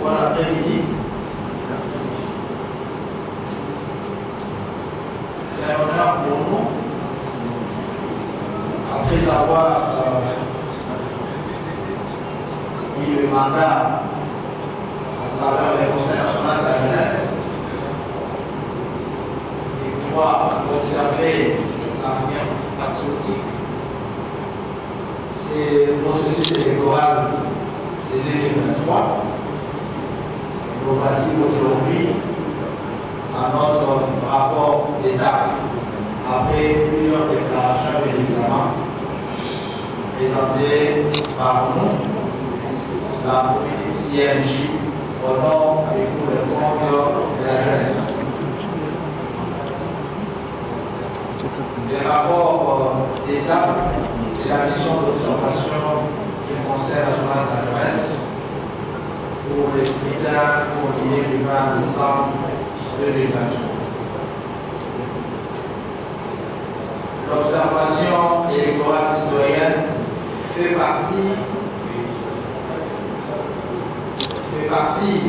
Bon après-midi. C'est un honneur pour nous, après avoir eu le mandat à travers le Conseil national de la jeunesse, et pouvoir observer l'avenir patriotique. C'est le processus électoral de 2023. Nous voici aujourd'hui à notre rapport d'État, après plusieurs déclarations évidemment présentées par nous, la politique CNJ, au nom et pour le compte de la jeunesse. Le rapport d'État et la mission d'observation du Conseil national de la jeunesse pour le scrutin combiné du 20 décembre 2022. L'observation électorale citoyenne fait partie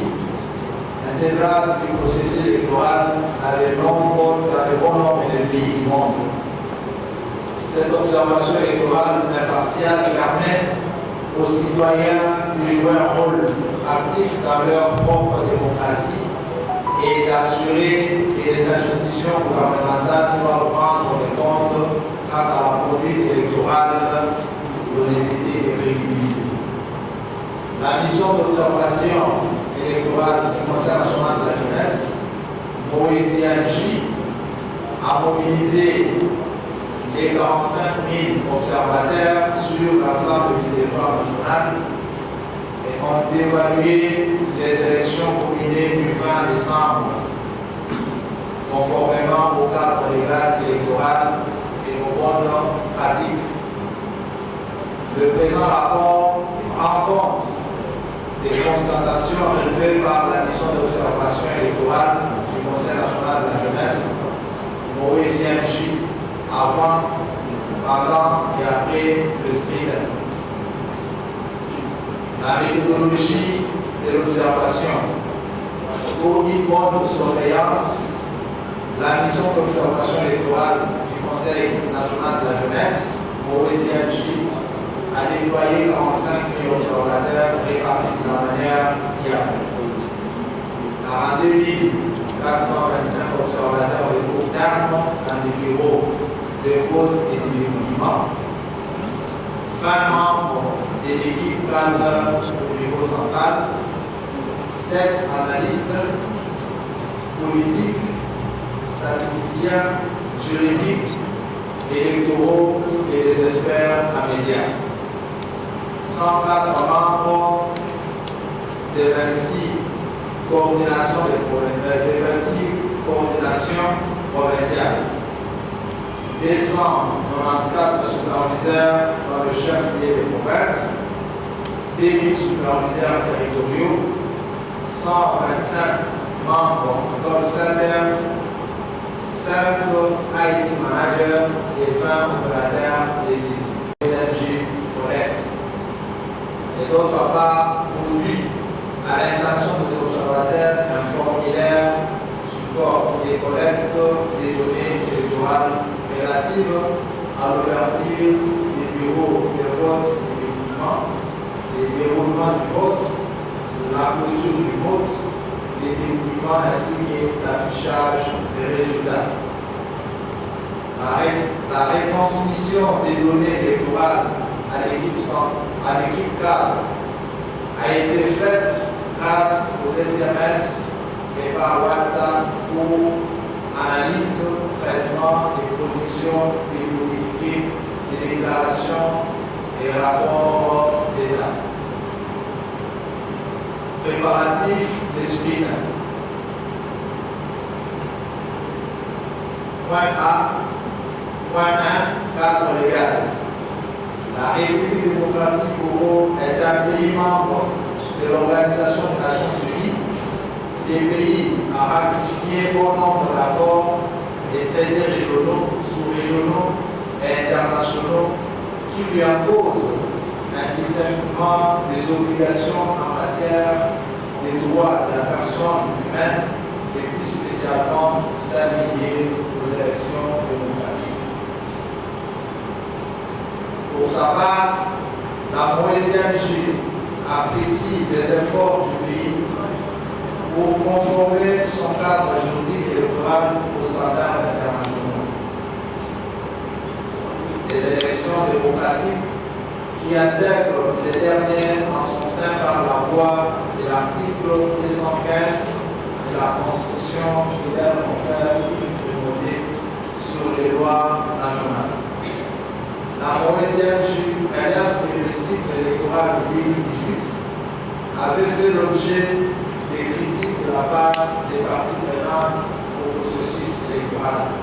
intégrante du processus électoral dans le bon nombre de pays du monde. Cette observation électorale impartiale permet aux citoyens de jouer un rôle actif dans leur propre démocratie et d'assurer que les institutions gouvernementales doivent prendre en compte quant à la conduite électorale, l'honnêteté et crédibilité. La mission d'observation électorale du Conseil national de la jeunesse, Moïse CNJ, a mobilisé les 45 000 observateurs sur l'ensemble du territoire national et ont évalué les élections combinées du 20 décembre conformément au cadre légal électoral et aux bonnes pratiques. Le présent rapport rend compte des constatations relevées par la mission d'observation électorale du Conseil national de la jeunesse, Moïse CNJ, avant, pendant et après le scrutin. La méthodologie de l'observation. Pour une bonne surveillance, la mission d'observation électorale du Conseil national de la jeunesse, OECNJ, a déployé 45 000 observateurs répartis de la manière ci-après. 42 425 observateurs de groupe d'armes dans les bureaux de vote et de dépouillement, 20 membres de l'équipe cadre au niveau central, 7 analystes politiques, statisticiens, juridiques, électoraux et des experts en médias. 104 membres de 26 coordinations provinciales. 294 superviseurs dans le chef-lieu de province, 2000 superviseurs territoriaux, 125 membres call-centers, 5 IT managers et 20 opérateurs décisifs. Énergie correcte. Et d'autre part, produit à l'intention des observateurs un formulaire support des collectes des données électorales relatives à l'ouverture des bureaux de vote et du déroulement, les déroulements du vote, la clôture du vote, les dépouillements ainsi que l'affichage des résultats. La retransmission des données électorales à l'équipe cadre a été faite grâce aux SMS et par WhatsApp pour analyse, traitement et production des communiqués, des déclarations et rapports d'État. Préparatif des scrutins. Point A. Point 1. Cadre légal. La République démocratique du Congo est un pays membre de l'Organisation des Nations Unies. Les pays à ratifier bon nombre d'accords et traités régionaux, sous-régionaux et internationaux qui lui imposent un discernement des obligations en matière des droits de la personne humaine et plus spécialement celles liées aux élections démocratiques. Pour sa part, la Moésienne Juive apprécie les efforts du pays pour conformer son cadre juridique électoral aux standards internationaux. Des élections démocratiques qui intègrent ces dernières en son sein par la voie de l'article 215 de la Constitution qui leur confère une primauté sur les lois nationales. La Moésienne Juive relève que le cycle électoral de 2018 avait fait l'objet des critiques de la part des partis prenants au processus électoral,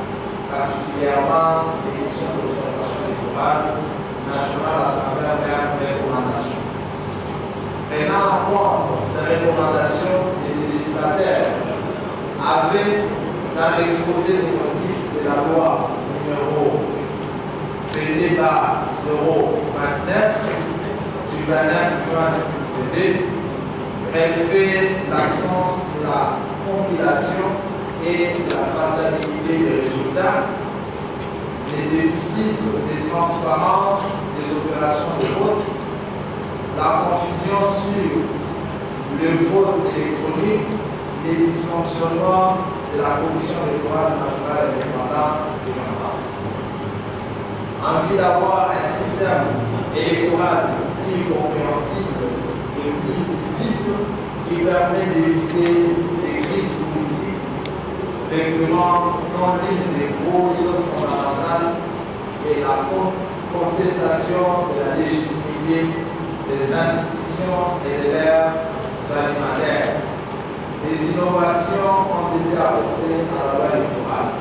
particulièrement les missions d'observation électorale nationale à travers leurs recommandations. Prenant en compte ces recommandations, les législateurs avaient, dans l'exposé des motifs de la loi numéro PDBA 029 du 29 juin 2022, relevé l'accent de la compilation et de la traçabilité des résultats, les déficits de transparence des opérations de vote, la confusion sur le vote électronique, les dysfonctionnements de la Commission électorale nationale indépendante et j'en passe. En vue d'avoir un système électoral plus compréhensible et plus visible qui permet d'éviter des crises politiques, régulant non l'une des causes fondamentales et la contestation de la légitimité des institutions et de leurs alimentaires. Des innovations ont été apportées à la loi électorale.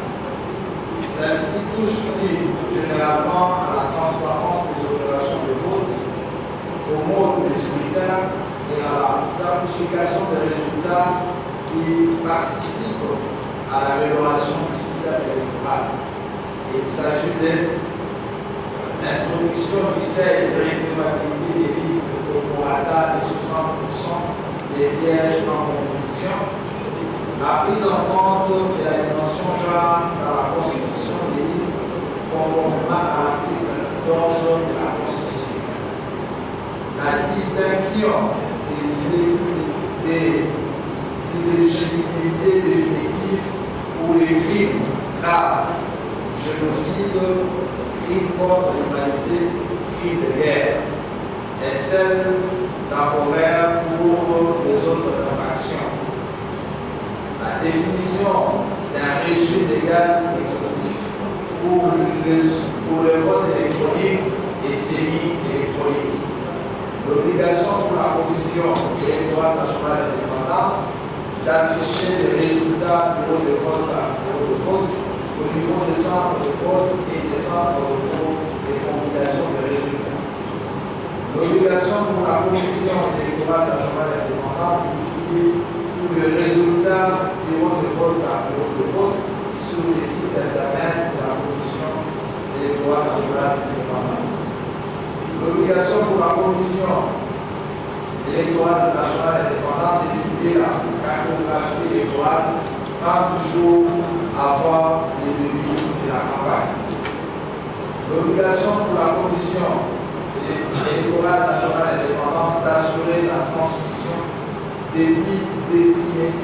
Celle-ci touche plus généralement à la transparence des opérations de vote, au mode de scrutin et à la certification des résultats qui participent à l'amélioration du système électoral. Il s'agit de l'introduction du seuil de recevabilité des listes de prorata de 60% des sièges en compétition, la prise en compte de la dimension genre dans la constitution des listes conformément à l'article 14 de la Constitution. La distinction des inéligibilités définitives pour les crimes graves, génocide, crimes contre l'humanité, crimes de guerre, et celle temporaire pour les autres infractions. La définition d'un régime légal exhaustif pour le vote électronique et semi-électronique. L'obligation pour la Commission électorale nationale indépendante d'afficher les résultats du bureau de vote à bureau de vote au niveau des centres de vote et des centres de compilation des résultats. L'obligation pour la Commission électorale nationale indépendante de publier tous les résultats du bureau de vote à bureau de vote sur les sites internet de la Commission électorale nationale indépendante. L'obligation pour la Commission électorale nationale indépendante de publier la cartographie électorale 30 jours avant le début de la campagne. L'obligation pour la Commission électorale nationale indépendante d'assurer la transmission des billes destinés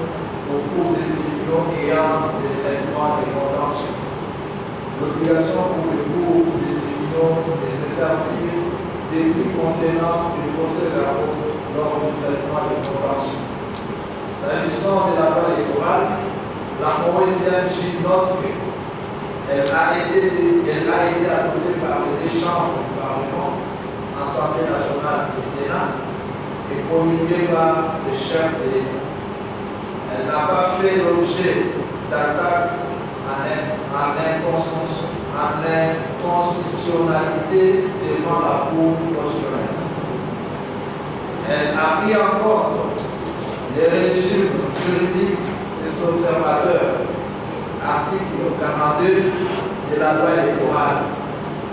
aux cours et tribunaux ayant des traitements de contentieux. L'obligation pour les cours et tribunaux de se servir des billes contenant des procès-verbaux lors du traitement des contentieux. S'agissant de la loi électorale, la Moésienne Juive note qu'elle a été adoptée par les deux chambres du Parlement, Assemblée nationale et Sénat, et promulguée par le chef de l'État. Elle n'a pas fait l'objet d'attaques en inconstitutionnalité devant la Cour constitutionnelle. Elle a pris en compte les régimes juridiques des observateurs, article 42 de la loi électorale,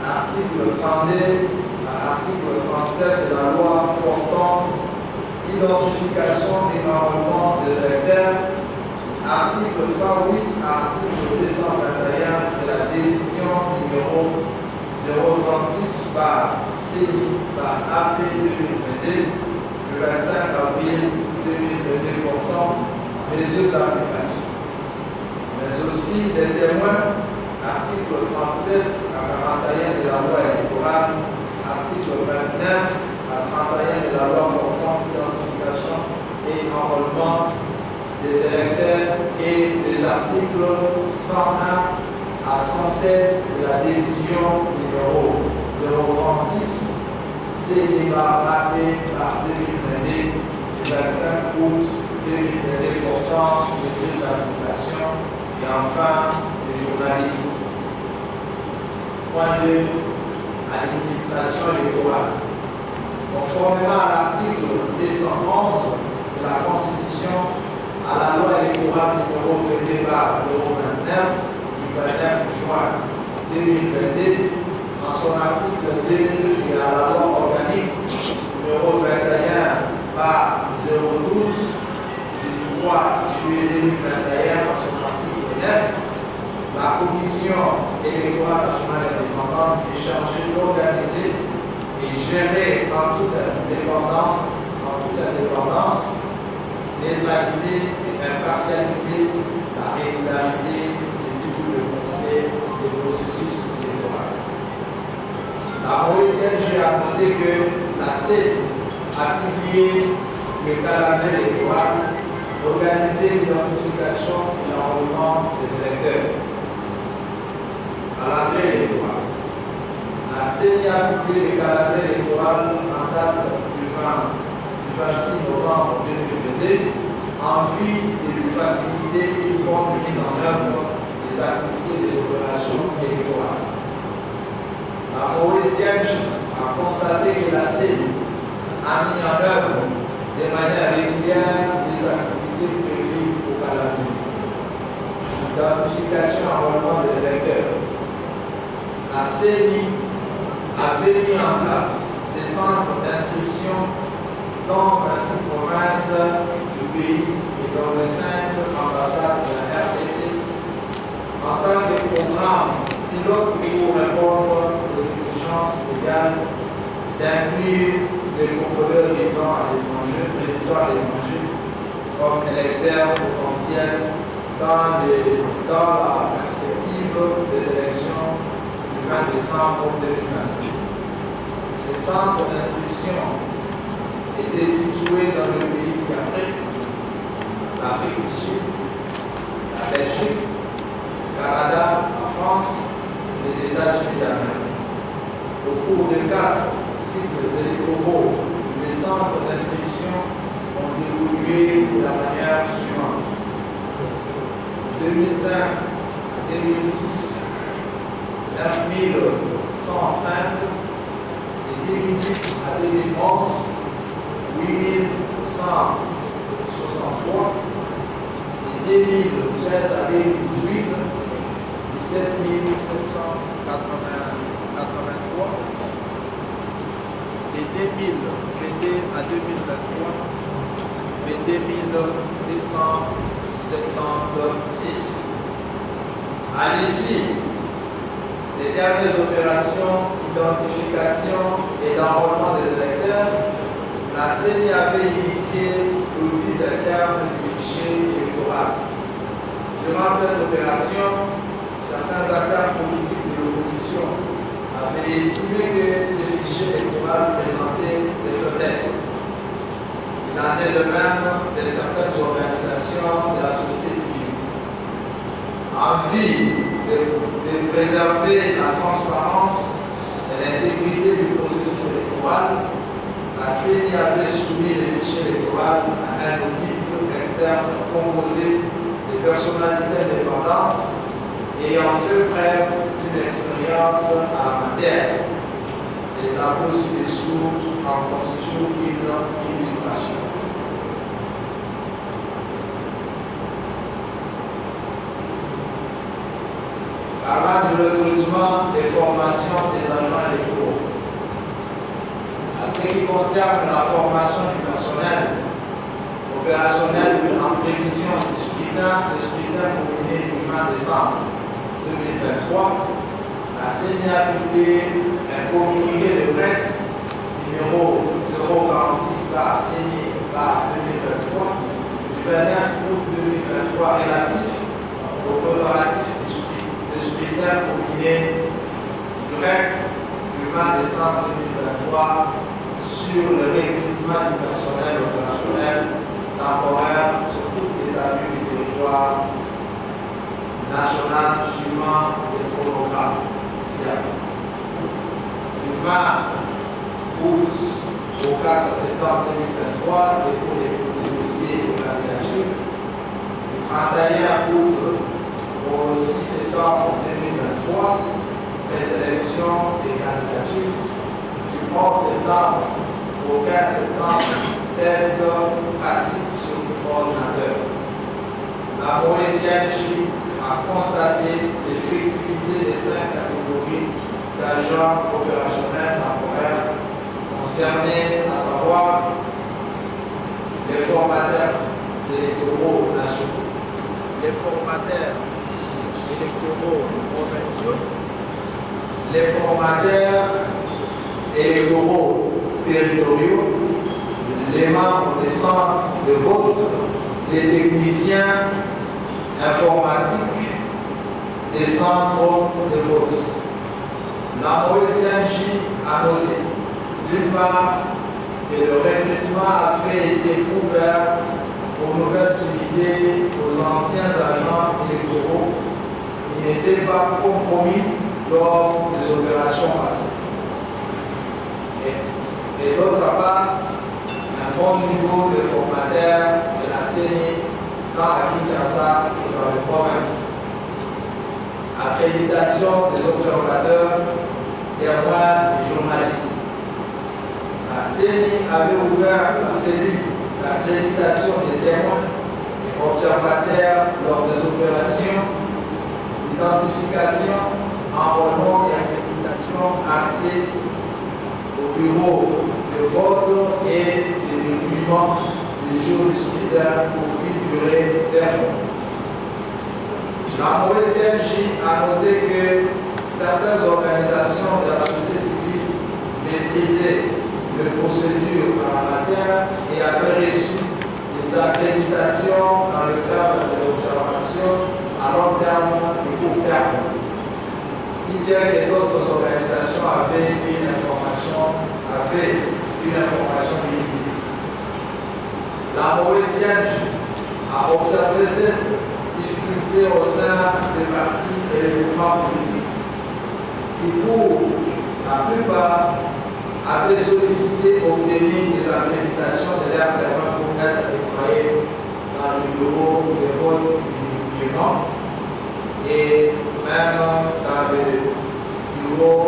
article 32 à l'article 37 de la loi portant l'identification et l'enrôlement des électeurs, article 108 à article 221 de la décision numéro 036 par CI par AP 2022 du 25 avril 2022 portant mesures d'application. Mais aussi les témoins, article 37 à 41 de la loi électorale, article 29 à 31 de la loi portant identification et enrôlement des électeurs et des articles 101 à 107 de la décision numéro 036 CI/AP par 2022 du 25 août 2022 portant mesures d'application et enfin les journalistes. Point 2. Administration électorale. Conformément à l'article 211 de la Constitution, à la loi électorale numéro 22/029 du 29 juin 2022, dans son article 2 et à la loi organique numéro 21/012 du 3 juillet 2021, dans son article 9, la Commission électorale nationale indépendante est chargée d'organiser et gérer en toute indépendance, neutralité et impartialité, la régularité et tout le conseil des processus électoraux. La OSNG a noté que la CED a publié le calendrier électoral, organisé l'identification et l'enrôlement des électeurs. Calendrier électoral. La CED a publié le calendrier électoral en date du 26 novembre 2022 en vue de lui faciliter une bonne mise en œuvre des activités des opérations électorales. La Mauricienne a constaté que la CED a mis en œuvre de manière régulière les activités prévues au calendrier. L'identification et enrôlement des électeurs. La CENI avait mis en place des centres d'inscription dans 26 provinces du pays et dans les 5 ambassades de la RDC en tant que programme pilote pour répondre aux exigences légales d'inclure les contrôleurs résidant à l'étranger comme électeurs potentiels dans la perspective des élections du 20 décembre 2022. Ce centre d'inscription était situé dans le pays ci-après, l'Afrique du Sud, la Belgique, le Canada, la France et les États-Unis d'Amérique. Au cours de 4 cycles électoraux, les centres d'inscription ont évolué de la manière suivante. De 2005 à 2006, 9105 et 2010 à 2011, 8163 et 2016 à 2018, 17 783 et 2022 à 2023, 22 276. À l'issue des dernières opérations d'identification et d'enrôlement des électeurs, la CENI avait initié l'audit interne du fichier électoral. Durant cette opération, certains acteurs politiques de l'opposition avaient estimé que ces fichiers électoraux présentaient des faiblesses. Il en est de même de certaines organisations de la société civile. En vue de préserver la transparence et l'intégrité du processus électoral, la CENI avait soumis les fichiers électoraux à un audit externe composé de personnalités indépendantes ayant fait preuve d'une expérience à la matière. Les tableaux ci-dessous en constituent une illustration. Parlant du recrutement des formations des agents électoraux. En ce qui concerne la formation du personnel, opérationnelle en prévision du scrutin combiné du 20 décembre 2023, la CENI a publié un communiqué de presse numéro 046 par CENI par 2023 du 29 août 2023 relatif au préparatif du scrutin combiné direct du 20 décembre 2023 sur le recrutement du personnel opérationnel temporaire sur toute l'étendue du territoire national suivant les programmes. Du 20 août au 4 septembre 2023, dépôt des dossiers de candidature. Du 31 août au 6 septembre 2023, présélection des candidatures. Du 11 septembre au 15 septembre, test pratique sur ordinateur. La MOECNJ a constaté l'effectivité des 5 catégories d'agents opérationnels temporaires concernés, à savoir les formateurs électoraux nationaux, les formateurs électoraux provinciaux, les formateurs électoraux territoriaux, les membres des centres de vote, les techniciens informatiques des centres de vote. La MOECNJ a noté, d'une part, que le recrutement avait été ouvert aux nouvelles unités, aux anciens agents électoraux qui n'étaient pas compromis lors des opérations passées. Et d'autre part, un bon niveau de formateurs de la CENI dans la Kinshasa et dans les provinces. Accréditation des observateurs, témoins et journalistes. La CENI avait ouvert sa cellule d'accréditation des témoins et observateurs lors des opérations d'identification, enrôlement et accréditation accès au bureau de vote et des documents du jour du scrutin pour une durée d'un mois. La MOECNJ a noté que certaines organisations de la société civile maîtrisaient les procédures en la matière et avaient reçu des accréditations dans le cadre de l'observation à long terme et court terme. Si bien que d'autres organisations avaient une information limitée. La MOECNJ a observé cette difficulté au sein des partis et des mouvements politiques qui, pour la plupart, avaient sollicité obtenir des accréditations de leurs témoins pour être déployés dans le bureau de vote du gouvernement et même dans le bureau,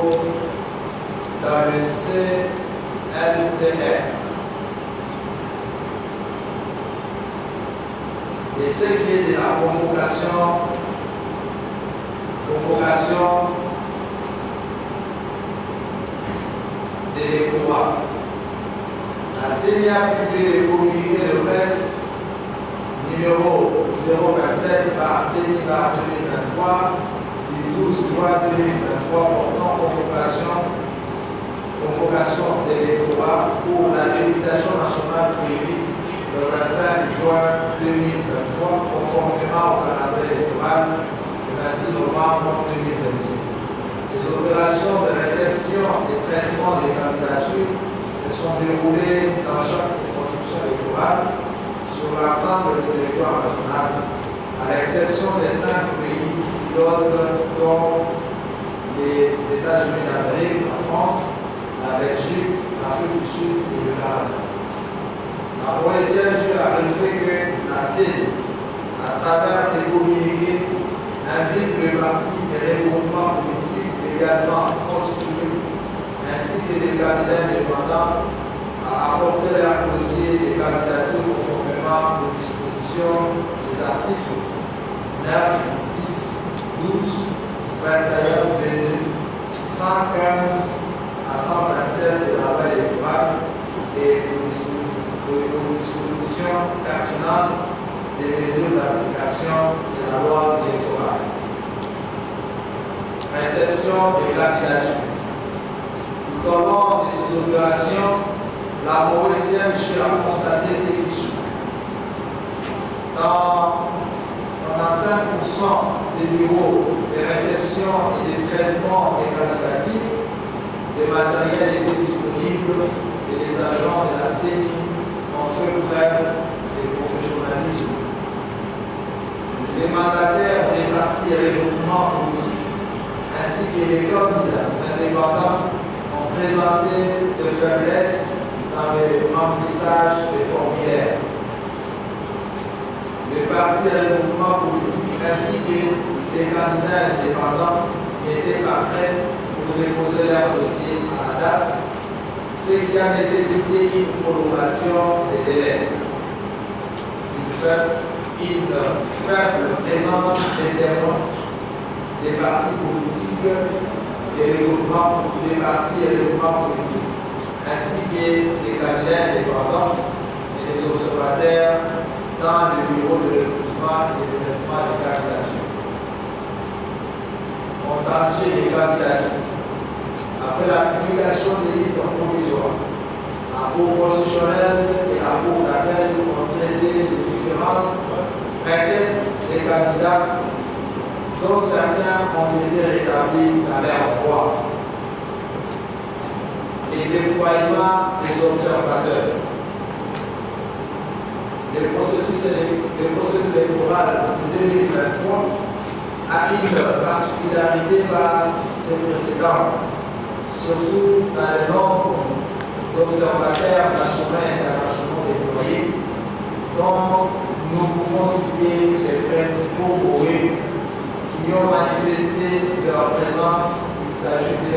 dans le CLCR. Et ce qui est de la convocation de l'électorat. La CENI a publié le communiqué de presse numéro 027 par CENI par 2023 du 12 juin 2023 portant convocation de l'électorat pour la députation nationale prévue le 25 juin 2023, conformément au calendrier électoral du 26 novembre 2022. Ces opérations de réception et traitement des candidatures se sont déroulées dans chaque circonscription électorale sur l'ensemble du territoire national, à l'exception des 5 pays pilotes dont les États-Unis d'Amérique, la France, la Belgique, l'Afrique du Sud et le Canada. La MOECNJ a relevé que la CENI, à travers ses communiqués, invite les partis et les groupements politiques légalement constitués, ainsi que les candidats indépendants, à apporter leur dossier de candidature conformément aux dispositions des articles 9, 10, 12, 21, 22, 115 à 127 de la loi électorale et aux dispositions 80 pertinentes des mesures d'application de la loi électorale. Réception des candidatures. Tout au long de ces opérations, la MOE-CNJ a constaté ce qui suit. Dans 95% des bureaux de réception et de traitement des candidatures, le matériel était disponible et les agents de la CENI ont fait preuve de professionnalisme. Les mandataires des partis et les groupements politiques ainsi que les candidats indépendants ont présenté des faiblesses dans le remplissage des formulaires. Les partis et les groupements politiques ainsi que les candidats indépendants n'étaient pas prêts pour déposer leur dossier à la date, ce qui a nécessité une prolongation des délais. Une faible présence des témoins des partis politiques et des partis et les groupements politiques, ainsi que des candidats indépendants et des observateurs dans le bureau de recrutement et de traitement des candidatures. Contentieux des candidatures. Après la publication des listes provisoires, la Cour constitutionnelle et la Cour d'appel ont traité de différentes requêtes des candidats dont certains ont été rétablis dans leur droit. Les déploiements des observateurs. Le processus électoral de 2023 a une particularité par ses précédentes, surtout dans le nombre d'observateurs nationaux et internationaux déployés, dont nous pouvons citer les principaux mots qui ont manifesté leur présence. Il s'agit de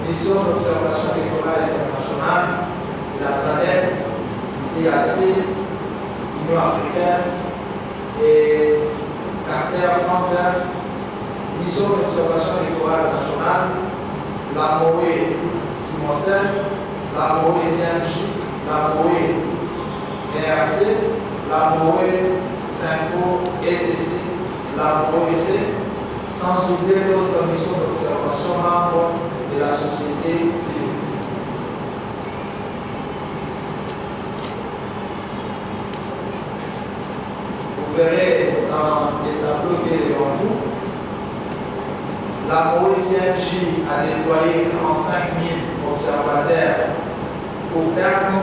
mission d'observation électorale internationale, c'est la SADC, CAC, Union africaine et Carter Center, mission d'observation électorale nationale, la MOE Simonsel, la MOE CNJ, la MOE RC, la MOE Synco SCC, la MOEC, sans oublier d'autres missions d'observation membres de la société civile. Vous verrez dans les tableaux qui est devant vous, la MOE-CNJ a déployé 35 000 observateurs au terme.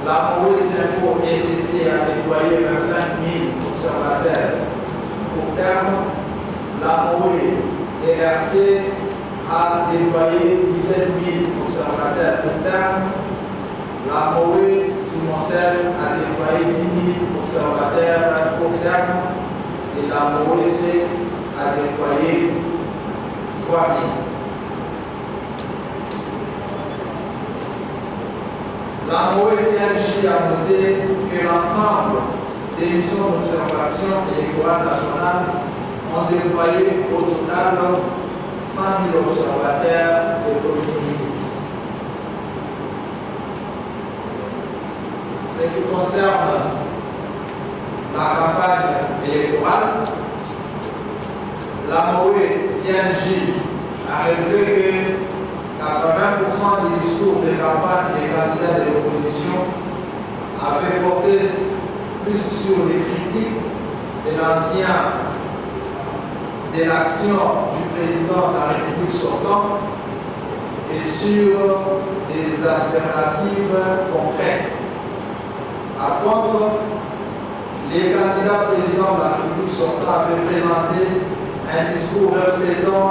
La MOE-Synco SCC a déployé 25 000 observateurs au terme. La MOE RC a déployé 17 000 observateurs au terme. La MOE Simonsel a déployé 10 000 observateurs au terme. Et la MOEC a déployé 3 000. La MOE-CNJ a noté que l'ensemble des missions d'observation électorale nationale ont déployé au total 100 000 observateurs de proximité. Ce qui concerne la campagne électorale, la MOE-CNJ a relevé que 80% du discours de campagne des candidats de l'opposition avaient porté plus sur les critiques de l'action du président de la République sortant et sur des alternatives concrètes. Par contre, les candidats présidents de la République sortant avaient présenté un discours reflétant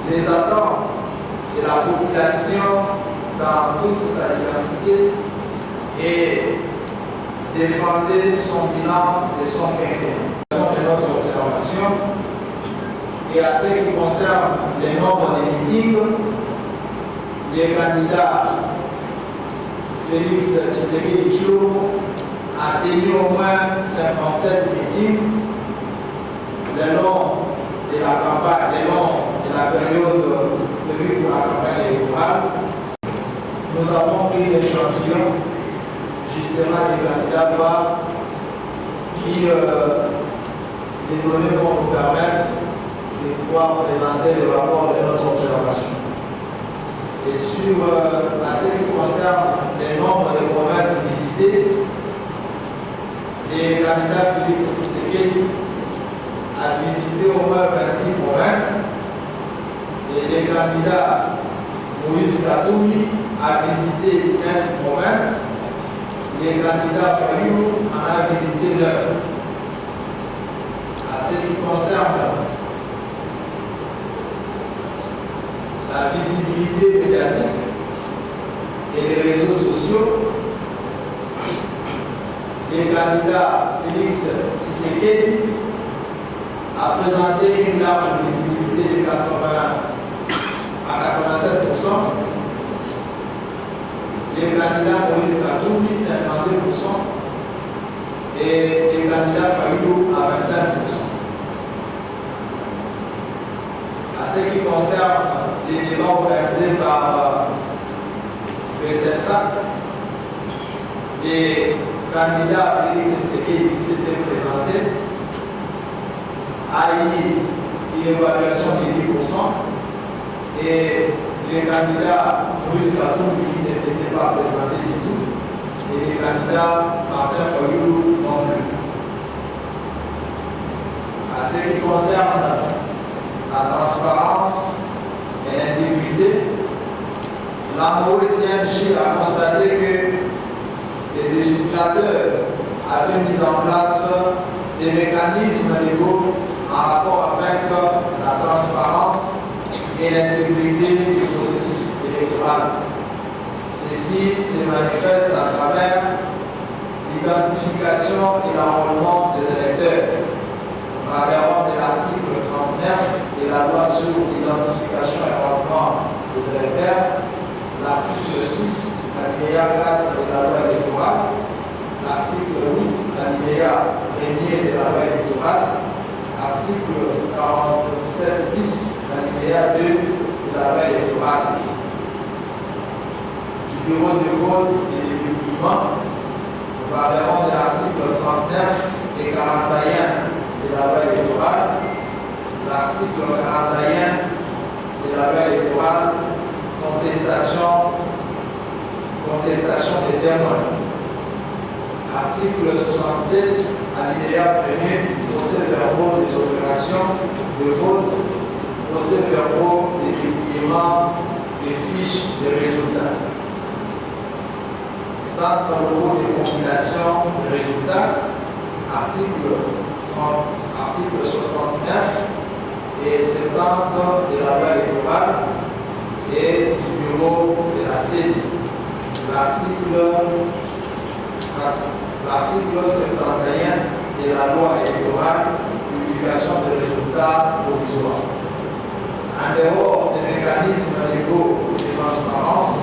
les attentes de la population dans toute sa diversité et défendait son bilan et son quinquennat. De notre observation, et à ce qui concerne le nombre de meetings, les candidats Félix Tshisekedi Tshilombo a tenu au moins 57 meetings le long de la campagne, le long de la période prévue pour la campagne électorale. Nous avons pris l'échantillon justement les candidats voient qui les données vont nous permettre de pouvoir présenter le rapport de notre observation. Et sur à ce qui concerne le nombre de provinces visitées, les candidats Félix Tshisekedi a visité au moins 26 provinces et les candidats Moïse Katumbi a visité 15 provinces, les candidats Fayou en a visité 9. À ce qui concerne la visibilité médiatique et les réseaux sociaux, les candidats Félix Tshisekedi a présenté une large visibilité de 80 à 87%. Les candidats Moïse Katumbi 52% et les candidats Fayou à 25%. À ce qui concerne les débats organisés par le CESA, les candidats Félix Tshisekedi qui s'étaient présentés a eu une évaluation de 10% et les candidats Moïse Katumbi qui ne s'étaient pas présentés du tout et les candidats Martin Fayulu non plus. À ce qui concerne la transparence et l'intégrité, la CNJ a constaté que les législateurs avaient mis en place des mécanismes légaux en rapport avec la transparence et l'intégrité du processus électoral. Ceci se manifeste à travers l'identification et l'enrôlement des électeurs, par l'erreur de l'article 39 de la loi sur l'identification et l'enrôlement des électeurs, l'article 6, alinéa 4 de la loi électorale, l'article 8, alinéa 1er de la loi électorale, article 47 bis, alinéa 2 de la loi électorale, du bureau de vote et des dépouillements, nous parlerons de l'article 39 et 41 de la loi électorale, l'article 41 de la loi électorale, contestation des témoins. Article 67, alinéa 1er, procès-verbaux des opérations de vote, procès-verbaux des dépouillements des fiches de résultats. Centre locaux de compilation des résultats, article 69 et 70 de la loi électorale et du bureau de la CENI. L'article 71 de la loi électorale, publication des résultats provisoires. En dehors des mécanismes légaux de transparence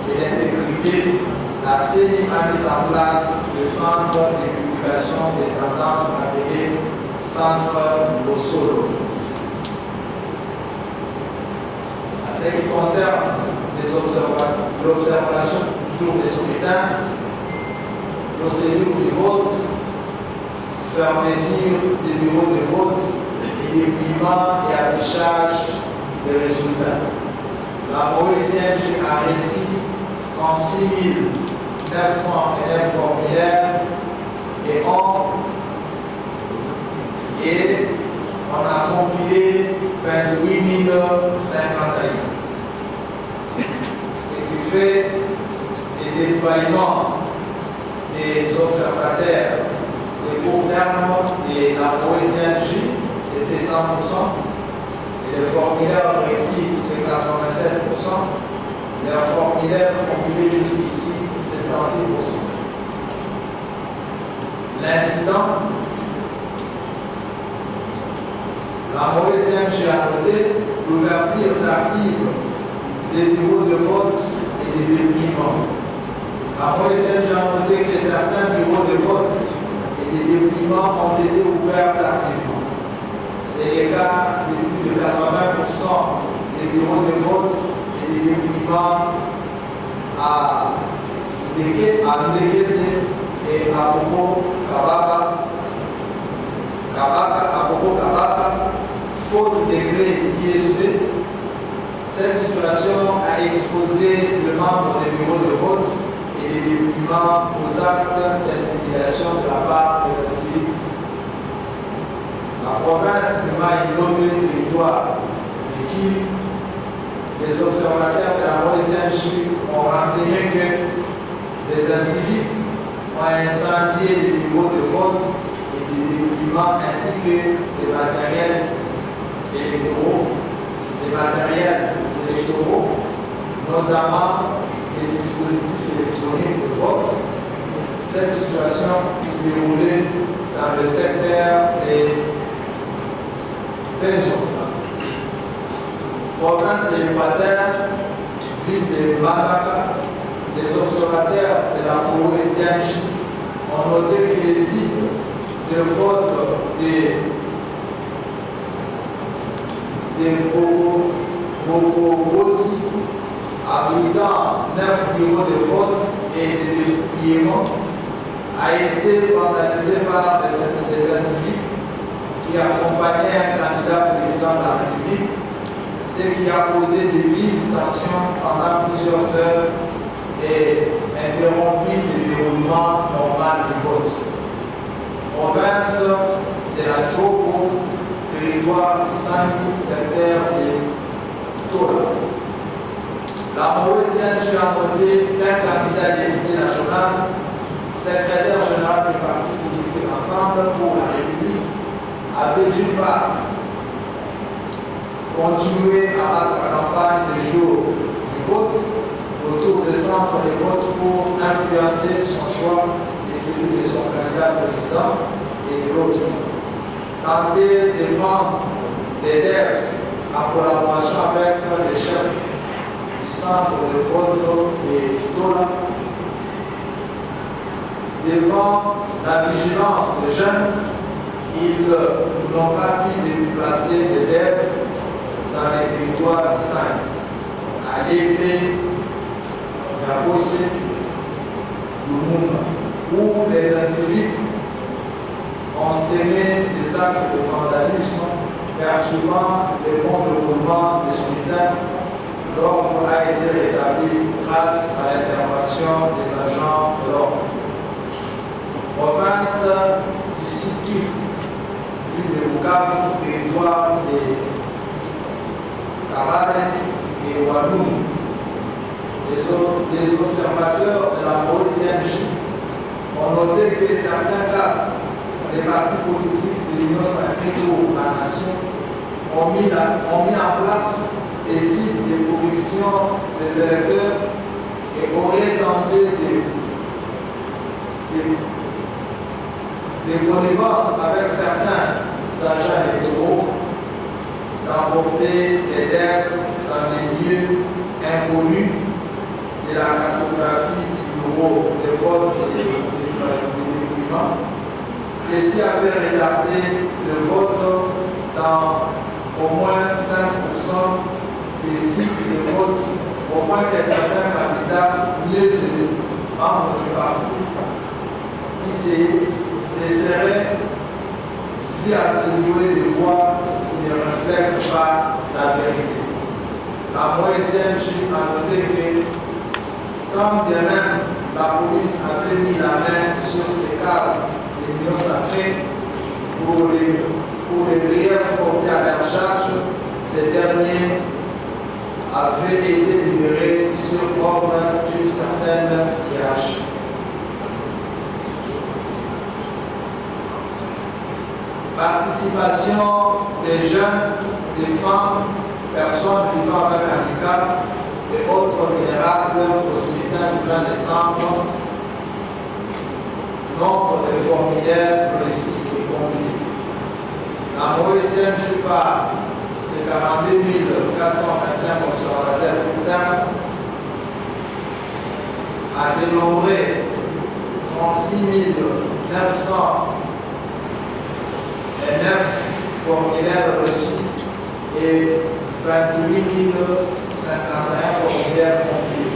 et d'intégrité, la CENI a mis en place le centre de publication des tendances appelé Centre Bossolo. En ce qui concerne l'observation du jour des scrutins, procédure du vote, fermeture des bureaux de vote et dépouillement et affichage des résultats. La CNJ a reçu 36 909 formulaires et on a compilé 28 051. Ce qui fait des déploiements des observateurs de court terme de la CNJ, c'était 100%, et les formulaires reçus, c'est 87%, les formulaires compilés jusqu'ici, c'est 36%. L'incident, la CNJ a noté l'ouverture d'actifs des bureaux de vote et des dépouillements. La CNJ a noté que certains bureaux de vote et des dépouillements ont été ouverts tardivement. C'est le cas de plus de 80% des bureaux de vote et des dépouillements à Andekese et Apoko Kabaka, faute des clés ISP. Cette situation a exposé le membre des bureaux de vote et des documents aux actes d'intimidation de la part des civils. La province de Maï-Lomé territoire de qui les observateurs de la OSNJ ont renseigné que des incivils ont incendié les bureaux de vote et des documents ainsi que des matériels électoraux, notamment les dispositifs électroniques de vote. Cette situation s'est déroulée dans le secteur des pensions. Province de l'Équateur, ville de Mbandaka, les observateurs de la OSNJ ont noté que les cibles de vote des Bokobosi, abritant 9 bureaux de vote et de dépouillement, a été vandalisé par des incivils qui accompagnaient un candidat président de la République, ce qui a causé de vives tensions pendant plusieurs heures et interrompu le déroulement normal du vote. Province de la Choco, territoire 5 secteur de Tola. La OSNJ a noté qu'un candidat député national, secrétaire général du parti politique Ensemble pour la République, avait d'une part continué à battre la campagne le jour du vote autour des centres de vote pour influencer son choix et celui de son candidat président et de l'autre. Tenter de prendre des devs en collaboration avec le chef du centre de vote de Tola. Devant la vigilance des jeunes, ils n'ont pas pu déplacer les devs dans les territoires de Saint, à l'épée, à Bossé, Lumumba, où les incivils ont sémé des actes de vandalisme perturbant le bon déroulement des scrutins. L'ordre a été rétabli grâce à l'intervention des agents de l'ordre. Province du Sud-Kivu, ville de Bukavu, territoire de Kabare et Walloum. Les observateurs de la OSNJ ont noté que certains cas des partis politiques de l'Union sacrée pour la nation ont mis en place des sites de corruption des électeurs et auraient tenté de connivence avec certains agents électoraux d'emporter des devs dans des lieux inconnus de la cartographie du bureau de vote et des documents. Ceci avait retardé le vote dans au moins 5% des sites de vote, au point que certains candidats mieux élus, membres du parti, qui se seraient vu attribuer des voix qui ne reflètent pas la vérité. La OSNJ a noté que, comme de même la police avait mis la main sur ces cadres de l'Union sacrée pour les griefs portés à leur charge, ces derniers avaient été libérés sur ordre d'une certaine hiérarchie. Participation des jeunes, des femmes, personnes vivant avec handicap et autres vulnérables au scrutin du 20 décembre. Nombre de formulaires précis et complets. La OSNJ part, c'est 42 425 observateurs pourtant a dénombré 36 909 formulaires reçus et 28 051 formulaires compris.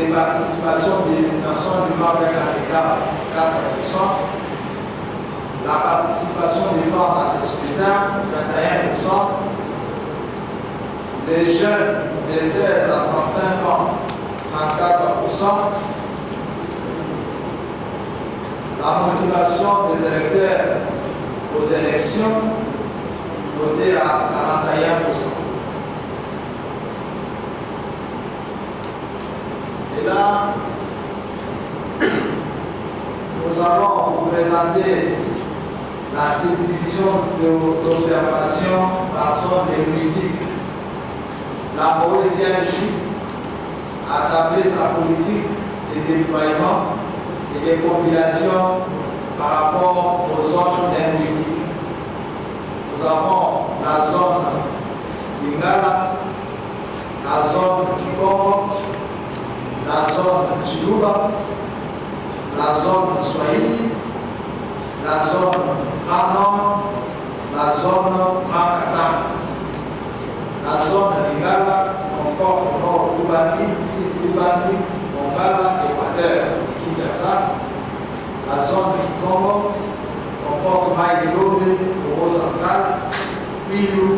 des participations d'élimination du vent avec handicap, 4%. La participation des femmes à ces scrutins, 21%. Les jeunes de 16 à 35 ans, 34%. La motivation des électeurs aux élections, votée à 41%. Et là, nous allons vous présenter la subdivision d'observation par zone linguistique. La Mauricienne a tablé sa politique de déploiement et de population par rapport aux zones linguistiques. Nous avons la zone Lingala, la zone Kikongo, la zone Chiluba, la zone Swahili, la zone Grand, la zone Grand. La zone Lingala comporte Nord Ubangi, Sud Ubangi, Mongala, Équateur, Kinshasa. La zone Kikongo comporte Maïlombe, Congo central, Kwilu,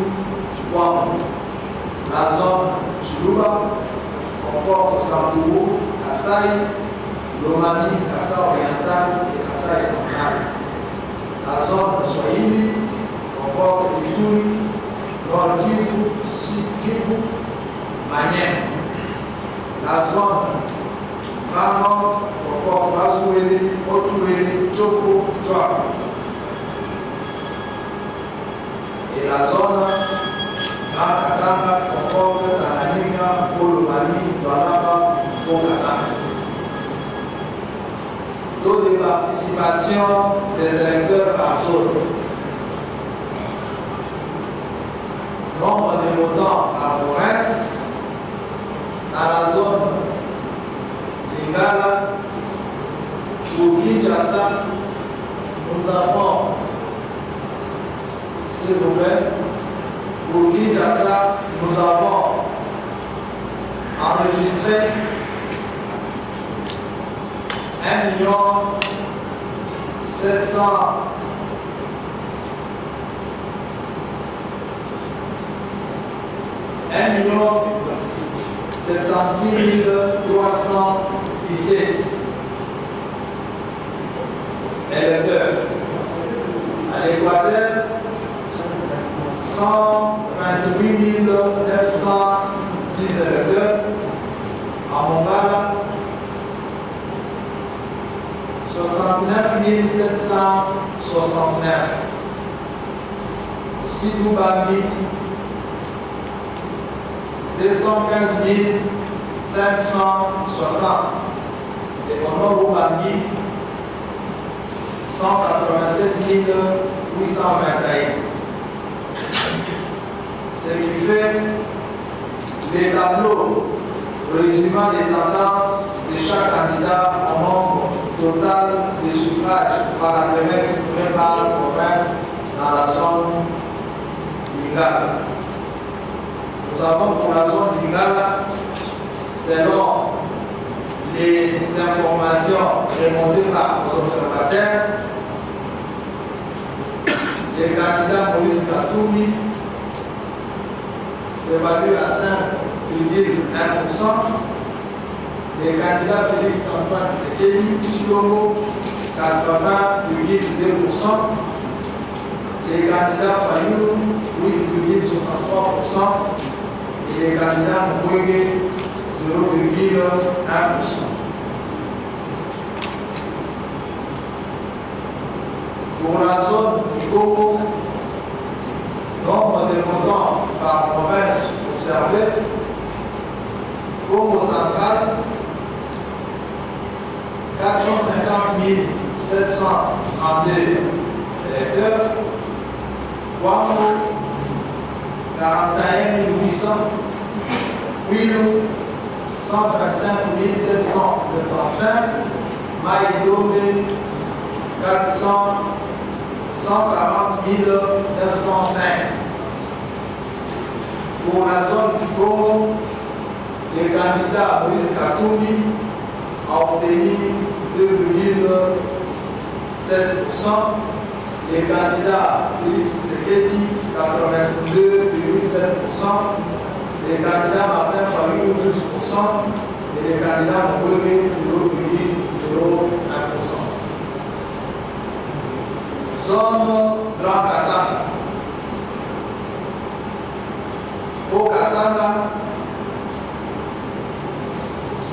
Chouamou. La zone Chiluba comporte Samburu, Kasaï, Lomami, Kassa oriental et Kasaï central. La zone Swahili comporte Ituri, Nord Kivu, Sud Kivu, Manième. La zone Grand Nord comporte Bazouélé, Otuélé, Tchoko, Tchouak. Et la zone Grand Katanga comporte Tanganyika, Kolomani, Doualaba, Fond-Katanga. Taux de participation des électeurs par zone. Nombre de votants par province. Dans la zone Lingala, pour Kinshasa, nous avons, s'il vous plaît, pour Kinshasa, nous avons enregistré 1 700 76 317 électeurs. À l'Équateur, 128 910 électeurs. À Mongala, 69 769. Sidou Bambi, 215 560. Et Ono Bambi, 187 821. Ce qui fait les tableaux résumant les tendances de chaque candidat en nombre total de suffrages par la première exprimée par la province dans la zone Lingala. Nous avons pour la zone Lingala, selon les informations remontées par nos observateurs, les candidats Moïse Katoumi s'évaluent à 5,1%. Les candidats Félix Antoine Sekeli Chilongo, 80,2%. Les candidats Fayou, 8,63%. Et les candidats Mouégué, 0,1%. Pour la zone du Congo, nombre de votants par province observés, Congo central, 450 732 électeurs, Ouamou, 41 800, Kwilu, 125 775, Maïlombe, 140 905. Pour la zone du Congo, le candidat Moïse Katumbi a obtenu 2,7%. Le candidat Félix Tshisekedi, 82,7%. Le candidat Martin Fayulu, 12%. Et le candidat Moukwege, 0,01%. Zone Grand Katanga. Au Katanga,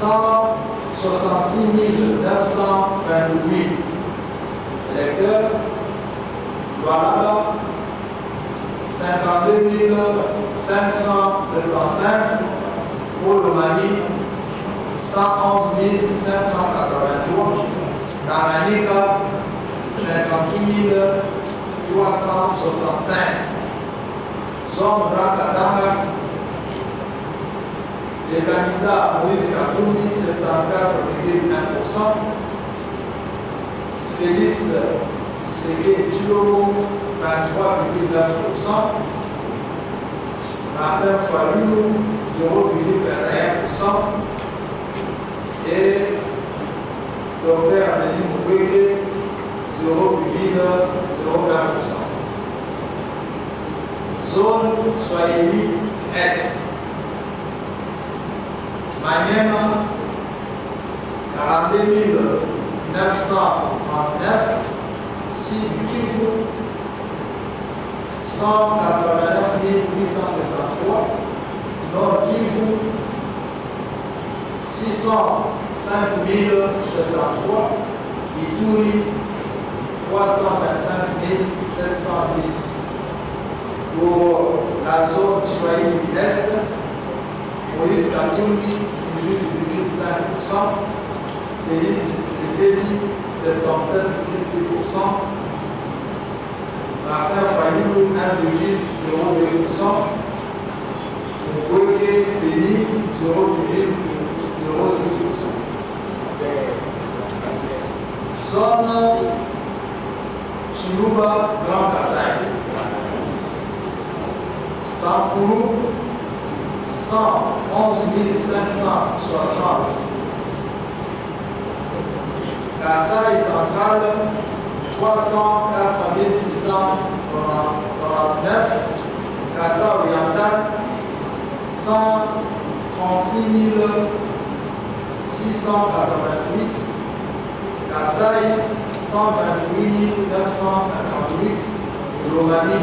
166 928 électeurs. Voilà, 52 575. Pour le Mali, 111 583. Tanganyika, 58 365. Zone Grand Katanga, les candidats Moïse Katumbi, 74,1%. Félix Tshisekedi Tshilombo, 23,9%. Martin Fayulu, 0,21%. Et Dr. Denis Mukwege, 0,01%. Zone Swahili Est. Maniema, 42 939. Sud Kivu, 189 873. Nord Kivu, 605 073. Ituri, 325 710. Pour la zone Swahili Est, Moïse Katumbi, 18,5%. Félix Tshisekedi, 77,6%. Martin Fayulu, 1,02%. Mukwege Béni, 0,06%. Zone Chiluba Grand Kassai. Sampuru, 111 560. Kassai Central, 304 699. Kassai Oriental, 136 688. Kassai, 128 958. Lomami,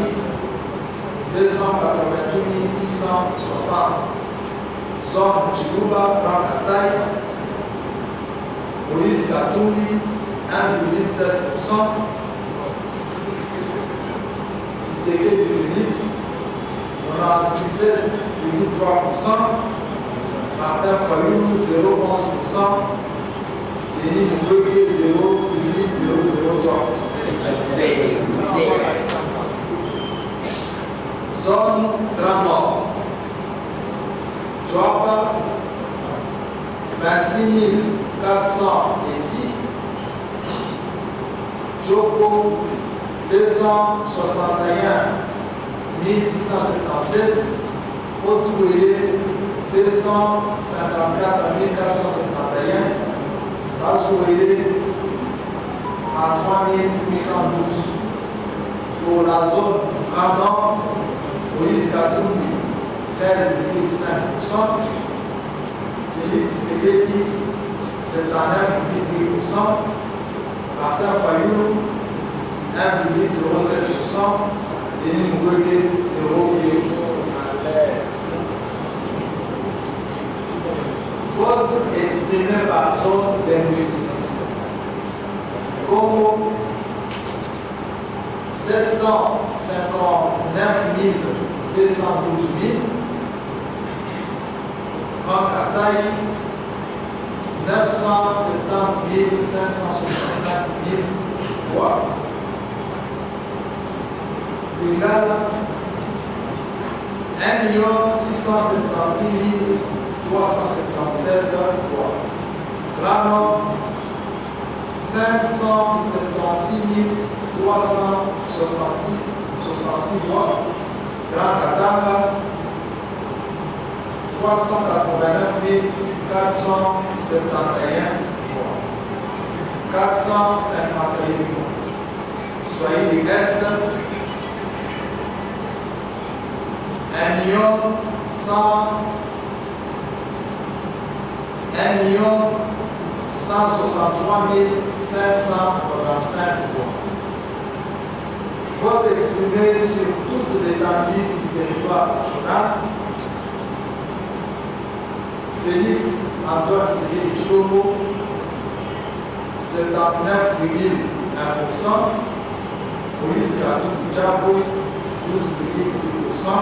288 660. Zone Chiluba Grand Kassai, Moïse Katumbi, 1,7%. Tshisekedi Félix, 97,3%. Martin Fayulu, 0,11%. Denis Mukwege, 0,003%. Zone Grand Nord. Joaba, 26 406. Joko, 261 677. Otouélé, 254 471. Bazouélé, 33 812. Pour la zone Grand Nord, Moïse Katumbi, 13,5%. Félix Tshisekedi, 79,8%. Martin Fayulu, 1,07%. Denis Mukwege, 0,1%. Vote exprimé par zone linguistique. Congo, 759 212 000. Grand Kassai, 970 565 voix. Lingala, 1 670 377 voix. Rano, 576 366 voix. Grand Katanga, 3 389 471 voix. 451 voix. Soyez des restes 1 795 voix. Vote exprimé sur toute l'étendue du territoire national. Félix Antoine Thierry Chilobo, 79,1%. Moïse Katou Djabo, 12,6%.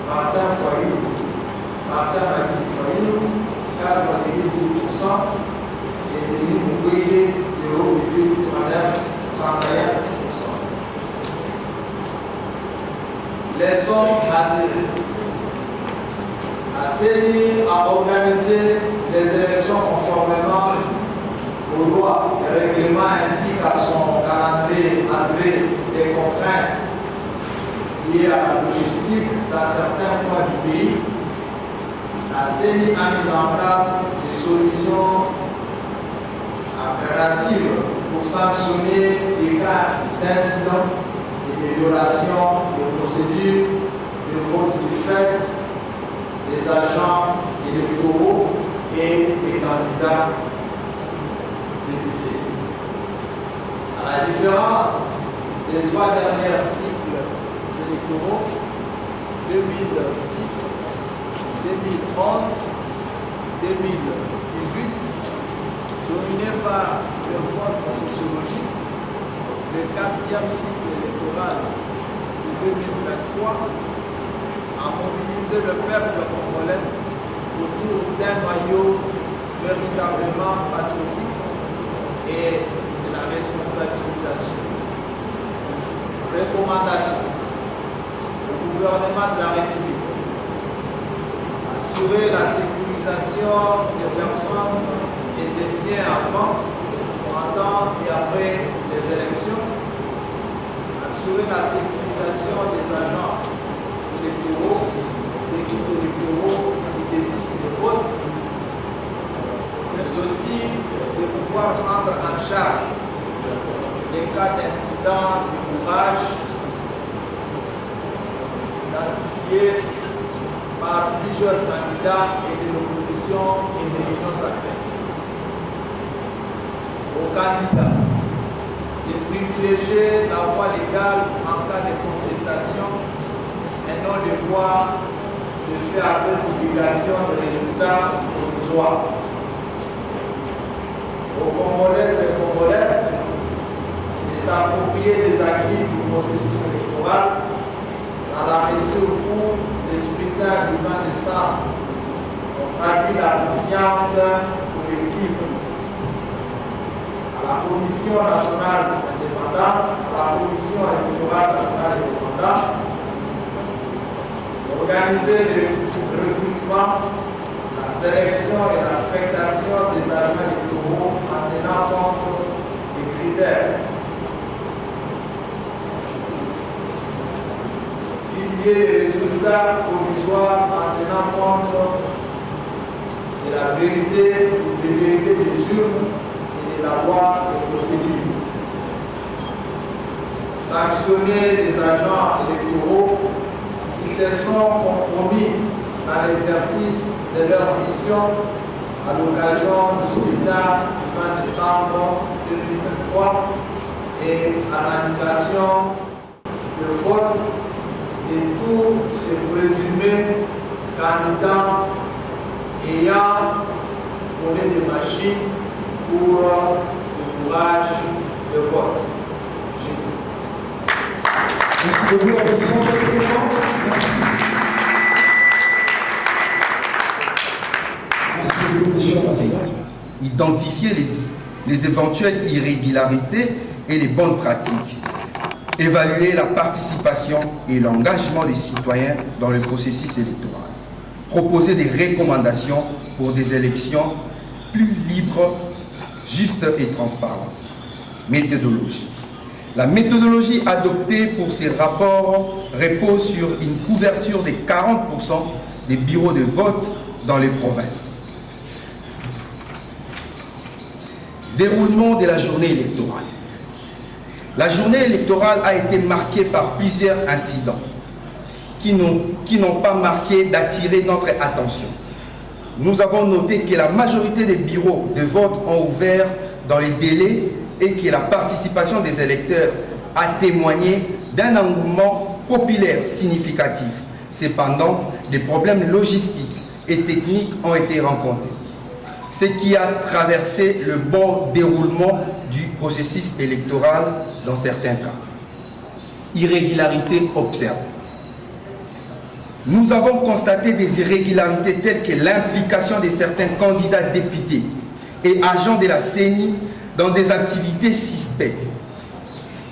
Martin Fayou, Martin Adi Fayou, 4,6%. Et Denis Moubouye, 0,31%. Leçon attirée. La CENI a organisé les élections conformément aux lois et règlements ainsi qu'à son calendrier malgré les contraintes liées à la logistique dans certains points du pays. La CENI a mis en place des solutions alternatives pour sanctionner des cas d'incidents et des violations de procédures de vote du fait des agents électoraux et des candidats députés. À la différence des 3 derniers cycles électoraux, 2006, 2011, 2018, dominés par le vote sociologique, le 4e cycle électoral de 2023 a mobilisé le peuple congolais autour d'un noyau véritablement patriotique et de la responsabilisation. Recommandation au gouvernement de la République: assurer la sécurisation des personnes et des biens avant, pendant et après les élections, assurer la sécurisation des agents électoraux, des groupes électoraux qui décident de vote, mais aussi de pouvoir prendre en charge les cas d'incidents de courage identifiés par plusieurs candidats et de l'opposition et de l'union sacrée. Aux candidats de privilégier la voie légale en cas de contestation et non les voies de faire appel publication de résultats provisoires. Aux Congolaises et Congolais de s'approprier des acquis du processus électoral dans la mesure où les scrutins du 20 décembre ont traduit la conscience collective. À la Commission nationale indépendante, à la Commission électorale nationale indépendante, organiser le recrutement, la sélection et l'affectation des agents électoraux en tenant compte des critères. Publier les résultats provisoires en tenant compte de la vérité ou des vérités des urnes et de la loi de procédure. Sanctionner les agents électoraux qui se sont compromis dans l'exercice de leur mission à l'occasion du scrutin du 20 décembre 2023 et à l'annulation de vote de tous ces présumés candidats ayant volé des machines pour le courage de vote. Merci beaucoup, Alexandre. Merci beaucoup, monsieur l'ambassadeur. Identifier les éventuelles irrégularités et les bonnes pratiques. Évaluer la participation et l'engagement des citoyens dans le processus électoral. Proposer des recommandations pour des élections plus libres, justes et transparentes. Méthodologie. La méthodologie adoptée pour ces rapports repose sur une couverture de 40% des bureaux de vote dans les provinces. Déroulement de la journée électorale. La journée électorale a été marquée par plusieurs incidents qui n'ont pas marqué d'attirer notre attention. Nous avons noté que la majorité des bureaux de vote ont ouvert dans les délais et que la participation des électeurs a témoigné d'un engouement populaire significatif. Cependant, des problèmes logistiques et techniques ont été rencontrés, ce qui a traversé le bon déroulement du processus électoral dans certains cas. Irrégularités observées. Nous avons constaté des irrégularités telles que l'implication de certains candidats députés et agents de la CENI dans des activités suspectes.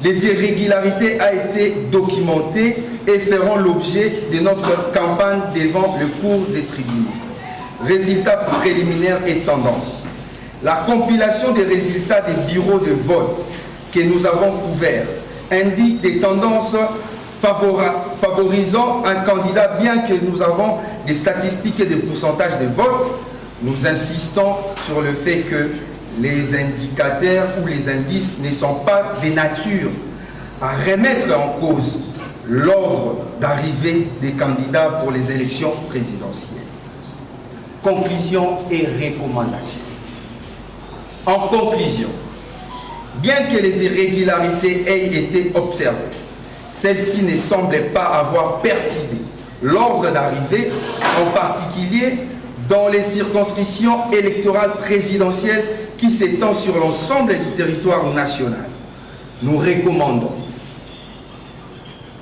Les irrégularités ont été documentées et feront l'objet de notre campagne devant le cours des tribunaux. Résultats préliminaires et tendances. La compilation des résultats des bureaux de vote que nous avons couverts indique des tendances favorisant un candidat, bien que nous avons des statistiques et des pourcentages de vote. Nous insistons sur le fait que les indicateurs ou les indices ne sont pas de nature à remettre en cause l'ordre d'arrivée des candidats pour les élections présidentielles. Conclusion et recommandations. En conclusion, bien que les irrégularités aient été observées, celles-ci ne semblaient pas avoir perturbé l'ordre d'arrivée, en particulier dans les circonscriptions électorales présidentielles qui s'étendent sur l'ensemble du territoire national. Nous recommandons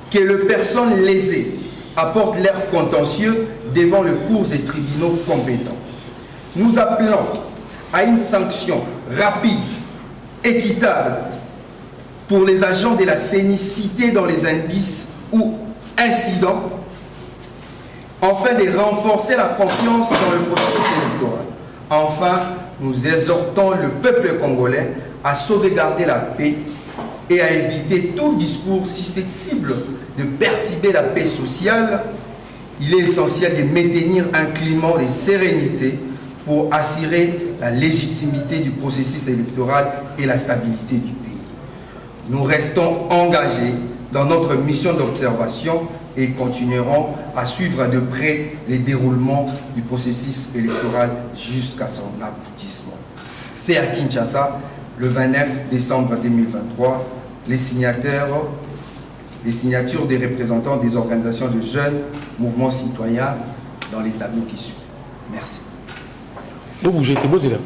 que les personnes lésées apportent leur contentieux devant le cours des tribunaux compétents. Nous appelons à une sanction rapide, équitable pour les agents de la CENI cités dans les indices ou incidents, afin de renforcer la confiance dans le processus électoral. Enfin, nous exhortons le peuple congolais à sauvegarder la paix et à éviter tout discours susceptible de perturber la paix sociale. Il est essentiel de maintenir un climat de sérénité pour assurer la légitimité du processus électoral et la stabilité du pays. Nous restons engagés dans notre mission d'observation et continuerons à suivre de près les déroulements du processus électoral jusqu'à son aboutissement. Fait à Kinshasa, le 29 décembre 2023, les signatures des représentants des organisations de jeunes, mouvements citoyens dans les tableaux qui suivent. Merci. Vous bougez, c'est beau, c'est là.